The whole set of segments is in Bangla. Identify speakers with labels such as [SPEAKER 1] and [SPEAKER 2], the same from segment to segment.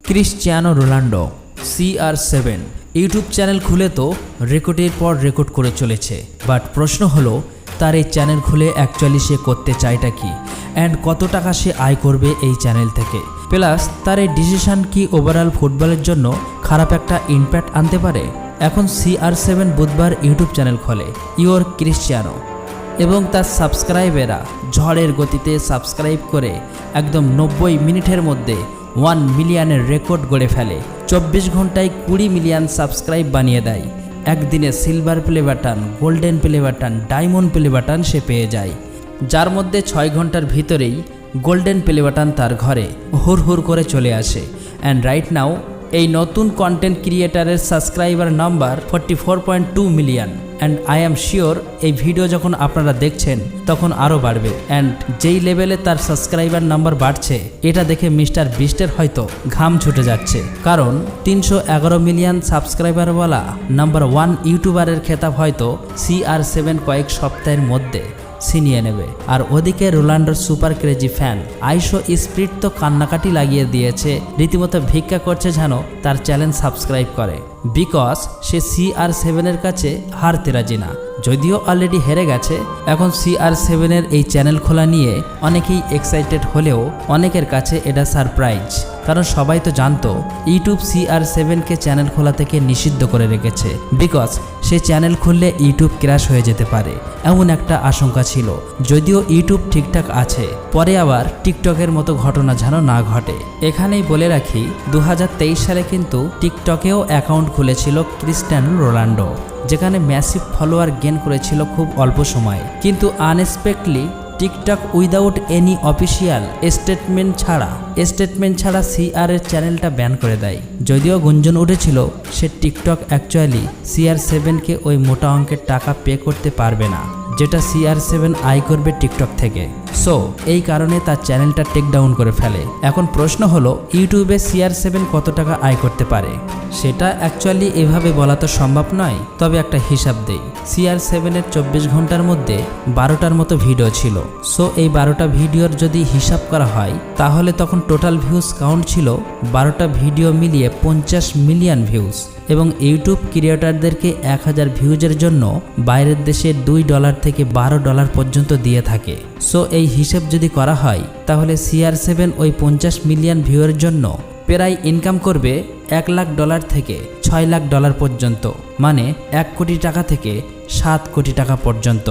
[SPEAKER 1] Cristiano Ronaldo CR7 YouTube channel খুলে তো রেকর্ডের পর রেকর্ড করে চলেছে, বাট প্রশ্ন হলো তার এই চ্যানেল খুলে অ্যাকচুয়ালি সে করতে চায়টা কি অ্যান্ড কত টাকা সে আয় করবে এই চ্যানেল থেকে, প্লাস তার এই ডিসিশন কি ওভারঅল ফুটবলের জন্য খারাপ একটা ইমপ্যাক্ট আনতে পারে। এখন CR7 বুধবার ইউটিউব চ্যানেল খোলে ইওর ক্রিশ্চিয়ানো এবং তার সাবস্ক্রাইবেরা ঝড়ের গতিতে সাবস্ক্রাইব করে একদম 90 মিনিটের মধ্যে 1 মিলিয়নের রেকর্ড গড়ে ফেলে। 24 ঘন্টায় 20 মিলিয়ন সাবস্ক্রাইব বানিয়ে দেয়। একদিনে silver play button, golden play button, diamond play button সে পেয়ে যায়, যার মধ্যে 6 ঘন্টার ভিতরেই গোল্ডেন প্লে বাটন তার ঘরে হুর হুর করে চলে আসে। অ্যান্ড রাইট নাও এই নতুন কন্টেন্ট ক্রিয়েটারের subscriber number 44.2 million. And I am sure এই ভিডিও যখন আপনারা দেখছেন তখন আরও বাড়বে। অ্যান্ড যেই লেভেলে তার সাবস্ক্রাইবার নাম্বার বাড়ছে এটা দেখে মিস্টার বিস্টের হয়তো ঘাম ছুটে যাচ্ছে, কারণ 311 মিলিয়ন সাবস্ক্রাইবারওয়ালা নাম্বার 1 ইউটিউবারের খেতাব হয়তো CR7 কয়েক সপ্তাহের মধ্যে ছিনিয়ে নেবে। আর ওদিকে রোনাল্ডোর সুপার ক্রেজি ফ্যান আইশো স্প্রিট তো কান্নাকাটি লাগিয়ে দিয়েছে, রীতিমতো ভিক্ষা করছে যেন তার চ্যানেল সাবস্ক্রাইব করে, বিকজ সে CR7 এর কাছে হারতে রাজি না। যদিও অলরেডি হেরে গেছে, এখন CR7 এর এই চ্যানেল খোলা নিয়ে অনেকেই এক্সাইটেড হলেও অনেকের কাছে এটা সারপ্রাইজ, কারণ সবাই তো জানতো ইউটিউব CR7কে চ্যানেল খোলা থেকে নিষিদ্ধ করে রেখেছে, বিকজ সে চ্যানেল খুললে ইউটিউব ক্র্যাশ হয়ে যেতে পারে এমন একটা আশঙ্কা ছিল। যদিও ইউটিউব ঠিকঠাক আছে, পরে আবার টিকটকের মতো ঘটনা যেন না ঘটে। এখানেই বলে রাখি 2023 সালে কিন্তু টিকটকেও অ্যাকাউন্ট খুলেছিল ক্রিশ্চিয়ানো রোনাল্ডো, যেখানে ম্যাসিভ ফলোয়ার গেইন করেছিল খুব অল্প সময়ে, কিন্তু unexpectedly TikTok without any official statement ছাড়া CR এর চ্যানেলটা ব্যান করে দেয়। যদিও গুঞ্জন উঠেছিল সে টিকটক অ্যাকচুয়ালি CR7কে ওই মোটা অঙ্কের টাকা পে করতে পারবে না যেটা CR7 আয় করবে টিকটক থেকে। সো এই কারণে তার চ্যানেলটা টেক ডাউন করে ফেলে। এখন প্রশ্ন হলো ইউটিউবে CR7 কত টাকা আয় করতে পারে, সেটা অ্যাকচুয়ালি এভাবে বলা তো সম্ভব নয়, তবে একটা হিসাব দেই। CR7 এর 24 ঘন্টার মধ্যে 12টার মতো ভিডিও ছিল। সো এই 12টা ভিডিওর যদি হিসাব করা হয় তাহলে তখন টোটাল ভিউজ কাউন্ট ছিল 12টা ভিডিও মিলিয়ে 50 মিলিয়ন ভিউজ, এবং ইউটিউব ক্রিয়েটরদেরকে 1000 ভিউজের জন্য বাইরের দেশে $2 থেকে $12 পর্যন্ত দিয়ে থাকে। সো এই হিসেব যদি করা হয় তাহলে CR7 ওই 50 মিলিয়ন ভিউয়ের জন্য প্রায় ইনকাম করবে $1 লাখ থেকে $6 লাখ পর্যন্ত, মানে 1 কোটি টাকা থেকে 7 কোটি টাকা পর্যন্ত।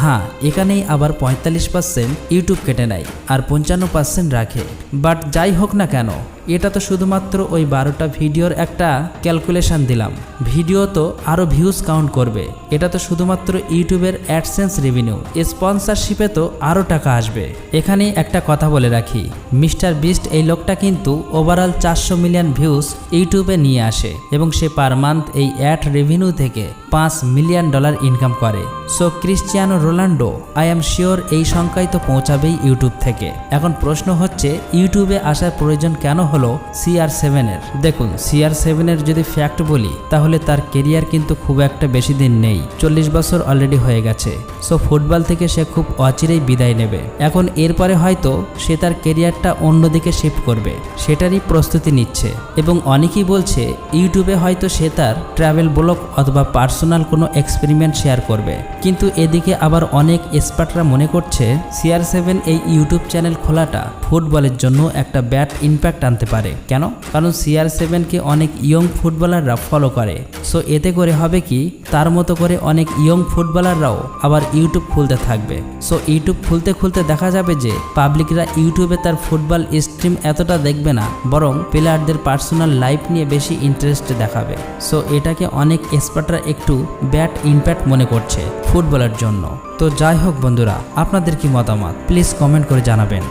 [SPEAKER 1] হ্যাঁ, এখানেই আবার 45% ইউটিউব কেটে নেয় আর 55% রাখে। বাট যাই হোক না কেন, এটা তো শুধুমাত্র ওই 12টা ভিডিওর একটা ক্যালকুলেশন দিলাম। ভিডিও তো আরও ভিউজ কাউন্ট করবে, এটা তো শুধুমাত্র ইউটিউবের অ্যাডসেন্স রেভিনিউ, স্পন্সরশিপে তো আরও টাকা আসবে। এখানে একটা কথা বলে রাখি, মিস্টার বিস্ট এই লোকটা কিন্তু ওভারঅল 400 মিলিয়ন ভিউজ ইউটিউবে নিয়ে আসে এবং সে পার মান্থ এই অ্যাড রেভিনিউ থেকে $5 মিলিয়ন ইনকাম করে। So Cristiano Ronaldo I am sure এই সংখ্যায় তো পৌঁছাবেই ইউটিউব থেকে। এখন প্রশ্ন হচ্ছে ইউটিউবে আসার প্রয়োজন কেন হলো CR7 এর। দেখুন, CR7 এর যদি ফ্যাক্ট বলি তাহলে তার কেরিয়ার কিন্তু খুব একটা বেশি দিন নেই, 40 বছর অলরেডি হয়ে গেছে। সো ফুটবল থেকে সে খুব অচিরেই বিদায় নেবে। এখন এরপরে হয়তো সে তার কেরিয়ারটা অন্যদিকে শিফট করবে, সেটারই প্রস্তুতি নিচ্ছে। এবং অনেকেই বলছে ইউটিউবে হয়তো সে তার ট্রাভেল ব্লগ অথবা পার্সোনাল কোনো এক্সপেরিমেন্ট শেয়ার করবে। কিন্তু এদিকে আবার অনেক এক্সপার্টরা মনে করছে CR7 এই ইউটিউব চ্যানেল খোলাটা ফুটবলের জন্য একটা ব্যাড ইম্প্যাক্ট আনতে পারে। কেন? কারণ CR7কে অনেক ইয়ং ফুটবলাররা ফলো করে। সো এতে করে হবে কি, তার মতো করে অনেক ইয়ং ফুটবলাররাও আবার ইউটিউব খুলতে থাকবে। সো ইউটিউব খুলতে দেখা যাবে যে পাবলিকরা ইউটিউবে তার ফুটবল স্ট্রিম এতটা দেখবে না, বরং প্লেয়ারদের পার্সোনাল লাইফ নিয়ে বেশি ইন্টারেস্ট দেখাবে। সো এটাকে অনেক এক্সপার্টরা একটু ব্যাড ইম্প্যাক্ট মনে করছে ফুটবলের জন্য। তো যাই হোক বন্ধুরা, আপনাদের কি মতামত প্লিজ কমেন্ট করে জানাবেন।